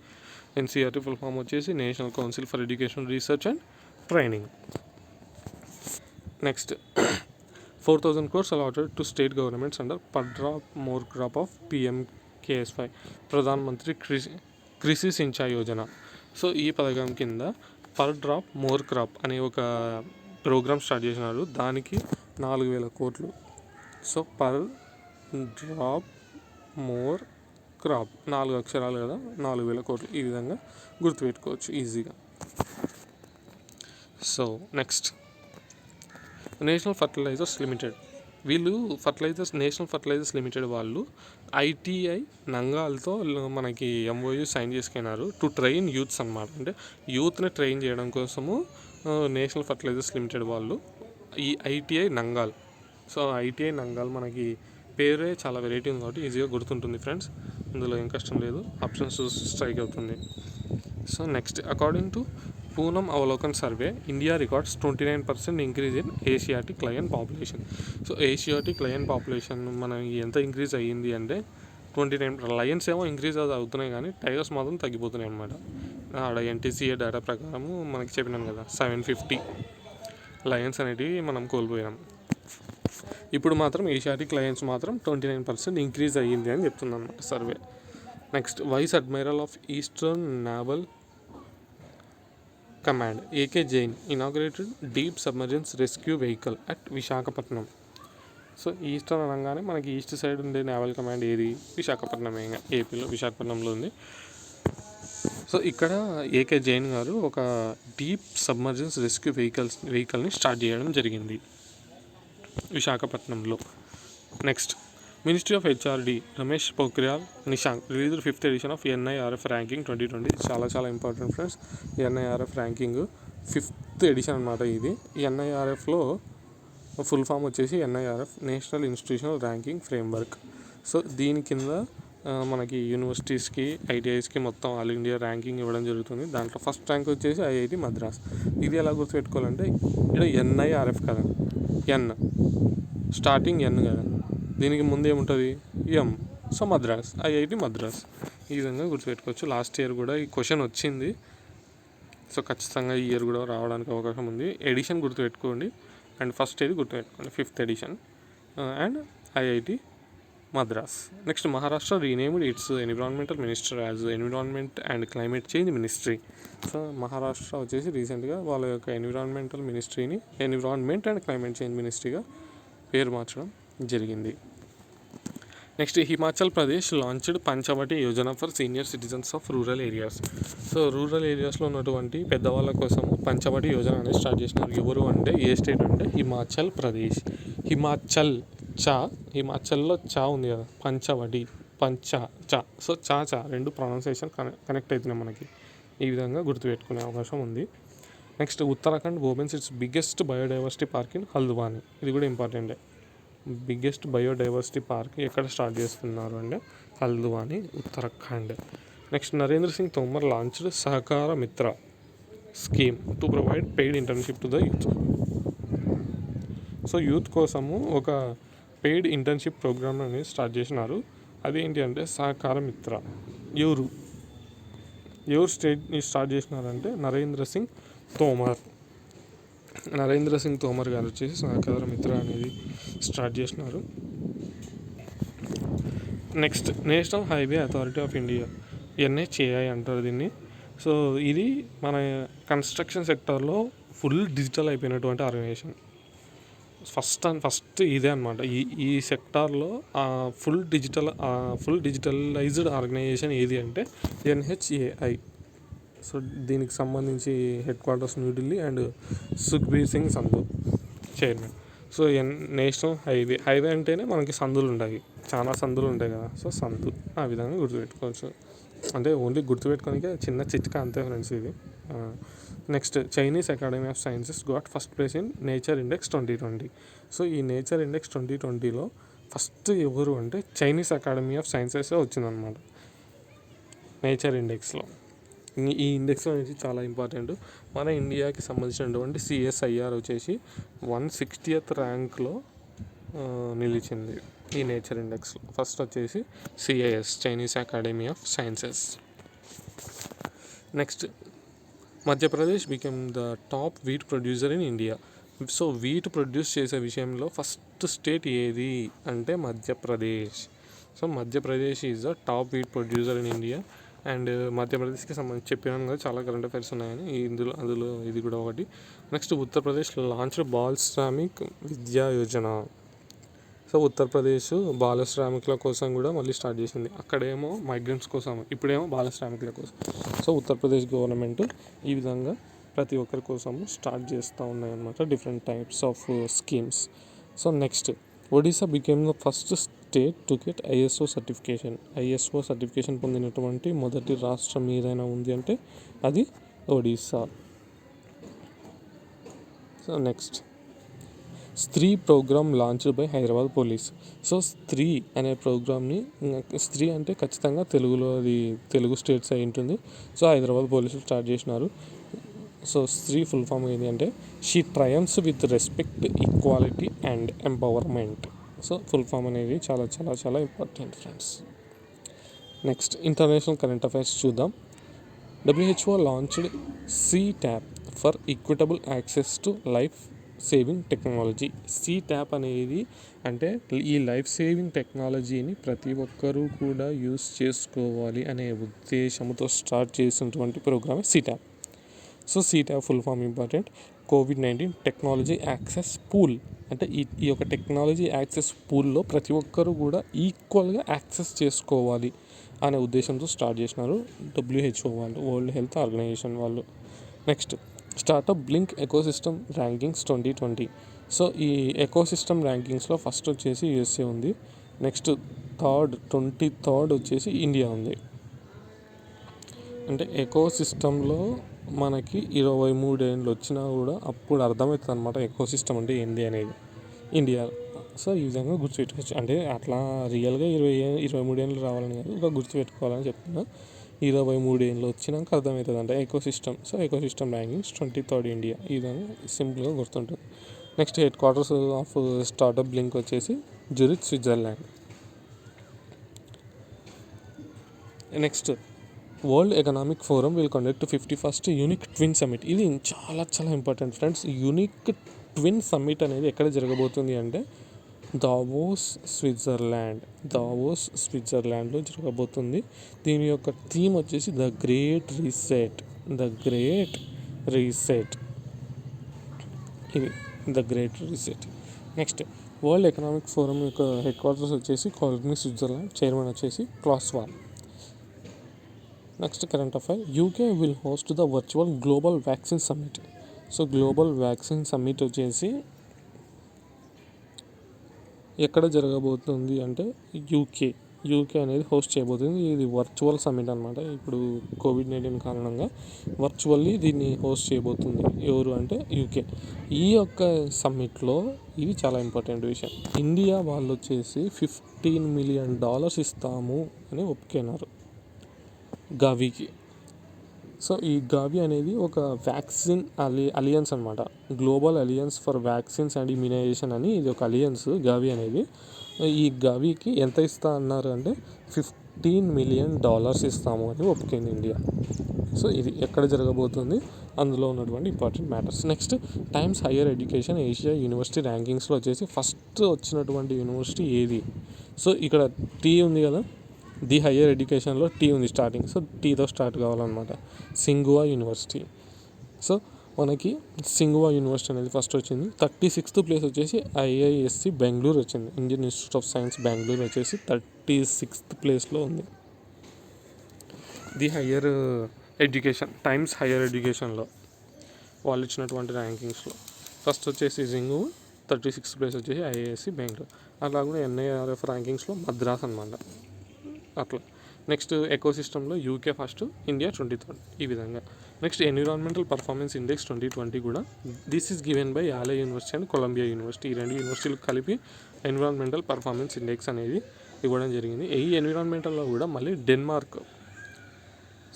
NCERT ఫుల్ ఫామ్ వచ్చేసి national council for education research and training. Next 4,000 crores allotted to state governments under per drop more crop of PMKSY, Pradhan Mantri కృషి సించాయ్ యోజన. సో ఈ పథకం కింద పర్ డ్రాప్ మోర్ క్రాప్ అనే ఒక ప్రోగ్రామ్ స్టార్ట్ చేసినారు. దానికి 4,000 కోట్లు. So per drop more crop 4 అక్షరాలు కదా, 4,000 కోట్లు. ఈ విధంగా గుర్తుపెట్టుకోవచ్చు ఈజీగా. So next national fertilizers limited. వీళ్ళు నేషనల్ ఫర్టిలైజర్స్ లిమిటెడ్ వాళ్ళు ITI నంగాల్తో మనకి MOU సైన్ చేసుకున్నారు టు ట్రైన్ యూత్స్ అనమాట. అంటే యూత్ని ట్రైన్ చేయడం కోసము నేషనల్ ఫర్టిలైజర్స్ లిమిటెడ్ వాళ్ళు ఈ ITI నంగాల్. సో ITI నంగాల్ మనకి పేరే చాలా వెరైటీ ఉంది కాబట్టి ఈజీగా గుర్తుంటుంది ఫ్రెండ్స్. ఇందులో ఏం కష్టం లేదు, ఆప్షన్స్ స్ట్రైక్ అవుతుంది. So next according to Poonam Avalokan survey, India records 29% increase in Asiatic lion population. So Asiatic lion population మనకి ఎంత ఇంక్రీజ్ అయ్యింది అంటే 29. లయన్స్ ఏమో ఇంక్రీజ్ అవుతున్నాయి కానీ టైగర్స్ మాత్రం తగ్గిపోతున్నాయి అనమాట. ఆడ NTCA డేటా ప్రకారము మనకి చెప్పినాను కదా 750 లయన్స్ అనేటివి మనం కోల్పోయాం. ఇప్పుడు మాత్రం ఏషియాటిక్ లయన్స్ మాత్రం 29% ఇంక్రీజ్ అయ్యింది అని చెప్తుంది అనమాట survey. Next vice admiral of eastern naval command AK Jain inaugurated deep submergence rescue vehicle at Visakhapatnam. So eastern అనగానే మనకి ఈస్ట్ సైడ్ ఉండే నేవల్ కమాండ్ ఏది? విశాఖపట్నమే, ఏపీలో విశాఖపట్నంలో ఉంది. సో ఇక్కడ AK జైన్ గారు ఒక డీప్ సబ్మర్జెన్స్ రెస్క్యూ వెహికల్ని స్టార్ట్ చేయడం జరిగింది విశాఖపట్నంలో. Next ministry of HRD Ramesh Pokhriyal Nishank released 5th edition of NIRF ranking 2020. చాలా important friends. NIRF ranking 5th edition అనమాట ఇది. NIRFలో ఫుల్ ఫామ్ వచ్చేసి NIRF national institutional ranking framework. So దీని కింద మనకి యూనివర్సిటీస్కి ITIస్కి మొత్తం ఆల్ ఇండియా ర్యాంకింగ్ ఇవ్వడం జరుగుతుంది. దాంట్లో ఫస్ట్ ర్యాంక్ వచ్చేసి IIT మద్రాస్. ఇది ఎలా గుర్తుపెట్టుకోవాలంటే ఇక్కడ NIRF కదా, N స్టార్టింగ్ N కదా, దీనికి ముందు ఏముంటుంది M. So Madras, IIT Madras. ఈ విధంగా గుర్తుపెట్టుకోవచ్చు. లాస్ట్ ఇయర్ కూడా ఈ క్వశ్చన్ వచ్చింది. సో ఖచ్చితంగా ఈ ఇయర్ కూడా రావడానికి అవకాశం ఉంది. ఎడిషన్ గుర్తుపెట్టుకోండి అండ్ ఫస్ట్ ఇయర్ గుర్తుపెట్టుకోండి 5th edition and IIT Madras. Next Maharashtra renamed its environmental minister as environment and climate change ministry. So Maharashtra వచ్చేసి రీసెంట్గా వాళ్ళ యొక్క ఎన్విరాన్మెంట్ అండ్ క్లైమేట్ చేంజ్ మినిస్ట్రీగా పేరు మార్చడం జరిగింది. నెక్స్ట్ Himachal Pradesh launched Panchavati Yojana for senior citizens of rural areas. So rural ఏరియాస్లో ఉన్నటువంటి పెద్దవాళ్ళ కోసం పంచవటి యోజన అనేది స్టార్ట్ చేసినారు. ఎవరు అంటే ఏ స్టేట్ అంటే హిమాచల్ ప్రదేశ్. హిమాచల్లో చా ఉంది కదా, పంచవటి చా. సో చా రెండు ప్రొనౌన్సియేషన్ కనెక్ట్ అవుతున్నాయి మనకి. ఈ విధంగా గుర్తుపెట్టుకునే అవకాశం ఉంది. Next Uttarakhand opens it's biggest biodiversity park in Haldwani. ఇది కూడా ఇంపార్టెంటే. బిగ్గెస్ట్ బయోడైవర్సిటీ పార్క్ ఎక్కడ స్టార్ట్ చేస్తున్నారు అంటే హల్ద్వానీ, ఉత్తరాఖండ్. నెక్స్ట్ నరేంద్ర సింగ్ తోమర్ లాంచ్డ్ సహకార మిత్ర scheme to provide paid internship to the youth. So youth కోసము ఒక పెయిడ్ ఇంటర్న్షిప్ ప్రోగ్రామ్ అనేది స్టార్ట్ చేసినారు. అదేంటి అంటే సహకార మిత్ర. ఎవరు స్టార్ట్ చేసినారంటే నరేంద్ర సింగ్ తోమర్ గారు వచ్చేసి సహకార మిత్ర అనేది స్టార్ట్ చేసినారు. Next national highway authority of India, NHAI అంటారు దీన్ని. సో ఇది మన కన్స్ట్రక్షన్ సెక్టార్లో ఫుల్ డిజిటల్ అయిపోయినటువంటి ఆర్గనైజేషన్. ఫస్ట్ ఇదే అనమాట. ఈ సెక్టార్లో ఫుల్ డిజిటలైజ్డ్ ఆర్గనైజేషన్ ఏది అంటే NHAI. సో దీనికి సంబంధించి head quarters New Delhi and Sukhbir Singh Sandhu chairman. So national highway అంటేనే మనకి సందులు ఉంటాయి, చాలా సందులు ఉంటాయి కదా. సో సందు ఆ విధంగా గుర్తుపెట్టుకోవచ్చు. అంటే ఓన్లీ గుర్తుపెట్టుకోనికే చిన్న చిట్కా అంతే ఫ్రెండ్స్ ఇది. Next Chinese academy of sciences got first place in nature index 2020. So ఈ నేచర్ ఇండెక్స్ 2020లో ఫస్ట్ ఎవరు అంటే చైనీస్ అకాడమీ ఆఫ్ సైన్సెస్ వచ్చిందనమాట నేచర్ ఇండెక్స్లో. ఈ ఇండెక్స్లో నుంచి చాలా ఇంపార్టెంట్. మన ఇండియాకి సంబంధించినటువంటి CSIR వచ్చేసి 160th ర్యాంక్లో నిలిచింది ఈ నేచర్ ఇండెక్స్లో. ఫస్ట్ వచ్చేసి CIS Chinese academy of sciences. Next Madhya Pradesh became the top wheat producer in India. So wheat produce చేసే విషయంలో ఫస్ట్ స్టేట్ ఏది అంటే Madhya Pradesh. So Madhya Pradesh is the top wheat producer in India. And మధ్యప్రదేశ్కి సంబంధించి చెప్పినాను కదా, చాలా కరెంట్ అఫైర్స్ ఉన్నాయని, అందులో ఇది కూడా ఒకటి. Next Uttar Pradesh launched ball Shramik విద్యా యోజన. సో ఉత్తరప్రదేశ్ బాల శ్రామికుల కోసం కూడా మళ్ళీ స్టార్ట్ చేసింది. అక్కడేమో మైగ్రెంట్స్ కోసం, ఇప్పుడేమో బాల శ్రామికుల కోసం. సో ఉత్తరప్రదేశ్ గవర్నమెంట్ ఈ విధంగా ప్రతి ఒక్కరి కోసం స్టార్ట్ చేస్తూ ఉన్నాయన్నమాట different types of schemes. So next, Odisha became the first state to get ISO certification. ISO certification పొందినటువంటి మొదటి రాష్ట్రం ఏదైనా ఉంది అంటే అది Odisha. So next, Stree program launched by Hyderabad police. So Stree అనే ప్రోగ్రామ్ని, స్త్రీ అంటే ఖచ్చితంగా తెలుగులో అది తెలుగు స్టేట్స్ అయి ఉంటుంది. సో హైదరాబాద్ పోలీసులు స్టార్ట్ చేసినారు. సో స్త్రీ ఫుల్ ఫామ్ ఏంటి అంటే she triumphs with respect, equality and empowerment. So full form అనేది చాలా చాలా చాలా important friends. Next, international current affairs చూద్దాం. WHO launched CTAP for equitable access to life saving technology. CTAP అనేది అంటే ఈ లైఫ్ సేవింగ్ టెక్నాలజీని ప్రతి ఒక్కరూ కూడా యూస్ చేసుకోవాలి అనే ఉద్దేశంతో స్టార్ట్ చేసినటువంటి ప్రోగ్రామే CTAP. So CTAP full form important. COVID-19 technology access pool అంటే ఈ యొక్క టెక్నాలజీ యాక్సెస్ పూల్లో ప్రతి ఒక్కరూ కూడా ఈక్వల్గా యాక్సెస్ చేసుకోవాలి అనే ఉద్దేశంతో స్టార్ట్ చేసినారు WHO వాళ్ళు, వరల్డ్ హెల్త్ ఆర్గనైజేషన్ వాళ్ళు. Next, startup blink ecosystem rankings 2020. So ఈ ఎకోసిస్టమ్ ర్యాంకింగ్స్లో ఫస్ట్ వచ్చేసి USA ఉంది. నెక్స్ట్ 23rd వచ్చేసి ఇండియా ఉంది. అంటే ఎకోసిస్టంలో మనకి 23 ఏళ్ళు వచ్చినా కూడా అప్పుడు అర్థమవుతుంది అనమాట ఎకోసిస్టమ్ అంటే ఏంది అనేది ఇండియా. సో ఈ విధంగా గుర్తుపెట్టుకోవచ్చు. అంటే అట్లా రియల్గా 23 ఏళ్ళు రావాలని కాదు, ఇంకా గుర్తుపెట్టుకోవాలని చెప్తున్నా. 23 ఏళ్ళు వచ్చినాక అర్థమవుతుంది అంటే ecosystem. So ecosystem rankings 23rd India. ఈ విధంగా సింపుల్గా గుర్తుంటుంది. Next, headquarters of startup blink వచ్చేసి Zurich, Switzerland. Next, world economic forum will conduct 51st unique twin summit. ఇది చాలా చాలా important friends. Unique twin summit అనేది ఎక్కడ జరగబోతుంది అంటే దావోస్, స్విట్జర్లాండ్లో జరగబోతుంది. దీని యొక్క థీమ్ వచ్చేసి ద గ్రేట్ రీసెట్. ఇది the great reset. Next, world economic forum యొక్క హెడ్ క్వార్టర్స్ వచ్చేసి కాలనీ, స్విట్జర్లాండ్. చైర్మన్ వచ్చేసి క్లాస్ వాన్. Next current affair, UK will host the virtual global vaccine summit. So global vaccine summit వచ్చేసి ఎక్కడ జరగబోతుంది అంటే UK అనేది హోస్ట్ చేయబోతుంది. ఇది వర్చువల్ సమ్మిట్ అనమాట. ఇప్పుడు COVID-19 కారణంగా వర్చువల్లీ దీన్ని హోస్ట్ చేయబోతుంది. ఎవరు అంటే యూకే. ఈ యొక్క సమ్మిట్లో ఇది చాలా ఇంపార్టెంట్ విషయం. ఇండియా వాళ్ళు వచ్చేసి $15 million ఇస్తాము అని ఒప్పుకున్నారు గావీకి. సో ఈ గావి అనేది ఒక వ్యాక్సిన్ అలియన్స్ అనమాట. Global alliance for vaccines and immunization అని ఇది ఒక అలియన్స్ గావి అనేది. ఈ గావికి ఎంత ఇస్తా అన్నారు అంటే $15 million ఇస్తాము అని ఒప్పుకుంది ఇండియా. సో ఇది ఎక్కడ జరగబోతుంది, అందులో ఉన్నటువంటి important matters. Next, times higher education Asia university ర్యాంకింగ్స్లో వచ్చేసి ఫస్ట్ వచ్చినటువంటి యూనివర్సిటీ ఏది. సో ఇక్కడ టీ ఉంది కదా, ది హైయర్ ఎడ్యుకేషన్లో టీ ఉంది స్టార్టింగ్. సో టీతో స్టార్ట్ కావాలన్నమాట. సింగువా యూనివర్సిటీ. సో మనకి సింగువా యూనివర్సిటీ అనేది ఫస్ట్ వచ్చింది. 36th ప్లేస్ వచ్చేసి IISc బెంగళూరు వచ్చింది. Indian institute of science Bengaluru వచ్చేసి 36th ప్లేస్లో ఉంది. The higher education, times higher ఎడ్యుకేషన్లో వాళ్ళు ఇచ్చినటువంటి ర్యాంకింగ్స్లో ఫస్ట్ వచ్చేసి సింగువా, 36th ప్లేస్ వచ్చేసి IISc బెంగళూరు. అలాగే NIRF ర్యాంకింగ్స్లో మద్రాస్ అనమాట. అట్లా. నెక్స్ట్, ఎకోసిస్టంలో UK ఫస్ట్, ఇండియా 23rd. ఈ విధంగా. నెక్స్ట్, ఎన్విరాన్మెంటల్ పర్ఫార్మెన్స్ ఇండెక్స్ 2020 కూడా this is given by Yale university and Columbia university. ఈ రెండు యూనివర్సిటీలు కలిపి ఎన్విరాన్మెంటల్ పర్ఫార్మెన్స్ ఇండెక్స్ అనేది ఇవ్వడం జరిగింది. ఈ ఎన్విరాన్మెంటల్లో కూడా మళ్ళీ డెన్మార్క్.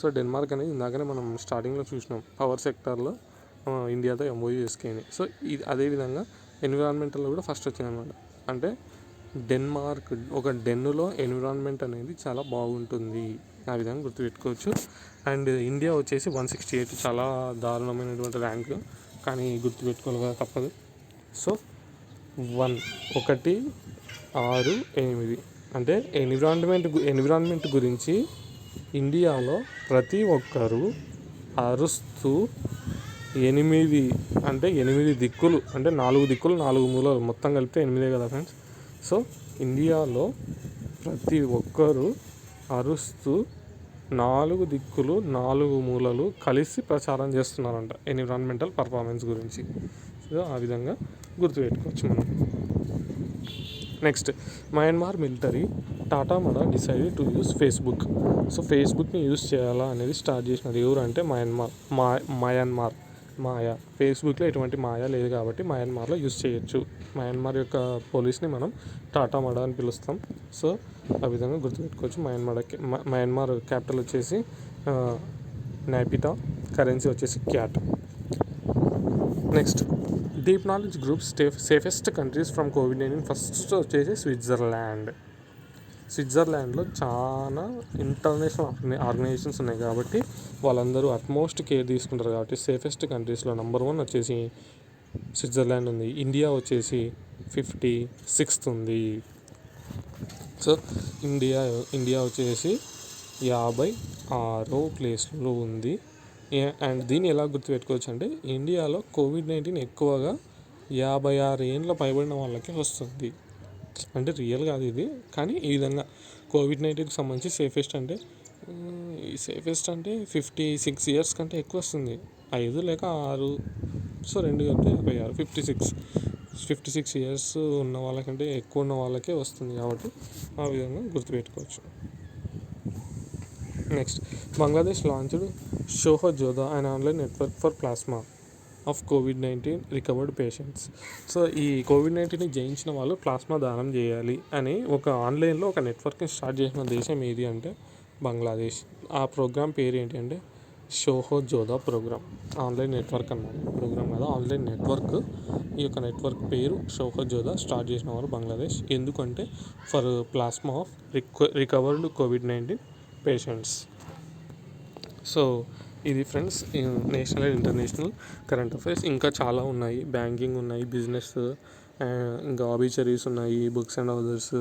సో డెన్మార్క్ అనేది ఇందాకనే మనం స్టార్టింగ్లో చూసినాం, పవర్ సెక్టార్లో ఇండియాతో MOU చేసుకుంది. సో ఇది అదేవిధంగా ఎన్విరాన్మెంటల్లో కూడా ఫస్ట్ వచ్చింది అనమాట. అంటే డెన్మార్క్ ఒక డెన్నులో ఎన్విరాన్మెంట్ అనేది చాలా బాగుంటుంది, ఆ విధంగా గుర్తుపెట్టుకోవచ్చు. అండ్ ఇండియా వచ్చేసి 168, చాలా దారుణమైనటువంటి ర్యాంక్, కానీ గుర్తుపెట్టుకోవాలి కదా తప్పదు. సో 118 అంటే ఎన్విరాన్మెంట్ గురించి ఇండియాలో ప్రతి ఒక్కరూ అరుస్తూ 8 దిక్కులు అంటే 4 దిక్కులు 4 మూలలు మొత్తం కలిపితే 8 కదా ఫ్రెండ్స్. సో ఇండియాలో ప్రతి ఒక్కరూ అరుస్తూ 4 దిక్కులు 4 మూలలు కలిసి ప్రచారం చేస్తున్నారంట ఎన్విరాన్మెంటల్ పర్ఫార్మెన్స్ గురించి. సో ఆ విధంగా గుర్తుపెట్టుకోవచ్చు మనం. Next, Myanmar military Tatmadaw decided to use Facebook. So ఫేస్బుక్ని యూస్ చేయాలా అనేది స్టార్ట్ చేసినది ఎవరు అంటే మయన్మార్. ఫేస్బుక్లో ఎటువంటి మాయా లేదు కాబట్టి మయన్మార్లో యూస్ చేయొచ్చు. మయన్మార్ యొక్క పోలీస్ని మనం టాటా మడా అని పిలుస్తాం. సో ఆ విధంగా గుర్తుపెట్టుకోవచ్చు. మయన్మార్ క్యాపిటల్ వచ్చేసి నైపిటా, కరెన్సీ వచ్చేసి cat. Next, deep knowledge groups safest countries from COVID-19 first వచ్చేసి స్విట్జర్లాండ్లో చాలా ఇంటర్నేషనల్ ఆర్గనైజేషన్స్ ఉన్నాయి కాబట్టి వాళ్ళందరూ అట్మోస్ట్ కేర్ తీసుకుంటారు కాబట్టి సేఫెస్ట్ కంట్రీస్లో నెంబర్ 1 వచ్చేసి స్విట్జర్లాండ్ ఉంది. ఇండియా వచ్చేసి 56th ఉంది. సో ఇండియా వచ్చేసి 56వ ప్లేస్లో ఉంది. అండ్ దీన్ని ఎలా గుర్తుపెట్టుకోవచ్చు అంటే ఇండియాలో కోవిడ్-19 ఎక్కువగా 56 ఏండ్ల పైబడిన వాళ్ళకి వస్తుంది. అంటే రియల్ కాదు ఇది, కానీ ఈ విధంగా కోవిడ్-19కి సంబంధించి సేఫెస్ట్ అంటే 56 ఇయర్స్ కంటే ఎక్కువ వస్తుంది. 5 లేక 6, సో 2 కంటే 56 ఇయర్స్ ఉన్న వాళ్ళకంటే ఎక్కువ ఉన్న వాళ్ళకే వస్తుంది కాబట్టి ఆ విధంగా గుర్తుపెట్టుకోవచ్చు. Next, Bangladesh launched Shohojoddha and online network for plasma of కోవిడ్-19 రికవర్డ్ పేషెంట్స్. సో ఈ కోవిడ్-19ని జయించిన వాళ్ళు ప్లాస్మా దానం చేయాలి అని ఒక ఆన్లైన్లో ఒక నెట్వర్క్ని స్టార్ట్ చేసిన దేశం ఏది అంటే బంగ్లాదేశ్. ఆ ప్రోగ్రామ్ పేరు ఏంటి అంటే షోహో జోదా ప్రోగ్రామ్. ఆన్లైన్ నెట్వర్క్ అన్నమాట, ప్రోగ్రామ్ కదా, ఆన్లైన్ నెట్వర్క్. ఈ యొక్క నెట్వర్క్ పేరు షోహో జోదా. స్టార్ట్ చేసిన వారు బంగ్లాదేశ్. ఎందుకంటే ఫర్ ప్లాస్మా ఆఫ్ రికవర్డ్ కోవిడ్-19 పేషెంట్స్. సో ఇది friends national and international current affairs. ఇంకా చాలా ఉన్నాయి, బ్యాంకింగ్ ఉన్నాయి, బిజినెస్, ఇంకా ఆబిచరీస్ ఉన్నాయి, books and others,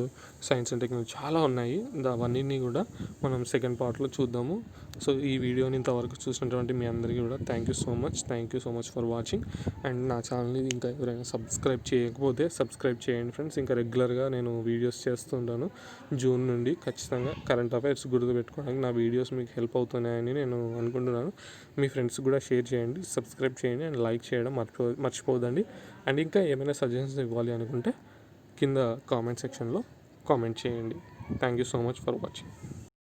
science and technology చాలా ఉన్నాయి. అవన్నీ కూడా మనం సెకండ్ పార్ట్లో చూద్దాము. సో ఈ వీడియోని ఇంతవరకు చూసినటువంటి మీ అందరికీ కూడా thank you so much for watching. And నా ఛానల్ని ఇంకా ఎవరైనా సబ్స్క్రైబ్ చేయకపోతే సబ్స్క్రైబ్ చేయండి ఫ్రెండ్స్. ఇంకా రెగ్యులర్గా నేను వీడియోస్ చేస్తుంటాను. జూన్ నుండి ఖచ్చితంగా కరెంట్ అఫైర్స్ గుర్తుపెట్టుకోవడానికి నా వీడియోస్ మీకు హెల్ప్ అవుతున్నాయని నేను అనుకుంటున్నాను. మీ ఫ్రెండ్స్ కూడా షేర్ చేయండి, సబ్స్క్రైబ్ చేయండి అండ్ లైక్ చేయడం మర్చిపోదండి. అండ్ ఇంకా ఏమైనా సజెషన్స్ ఇవ్వాలి అనుకుంటే కింద కామెంట్ సెక్షన్లో కామెంట్ చేయండి. Thank you so much for watching.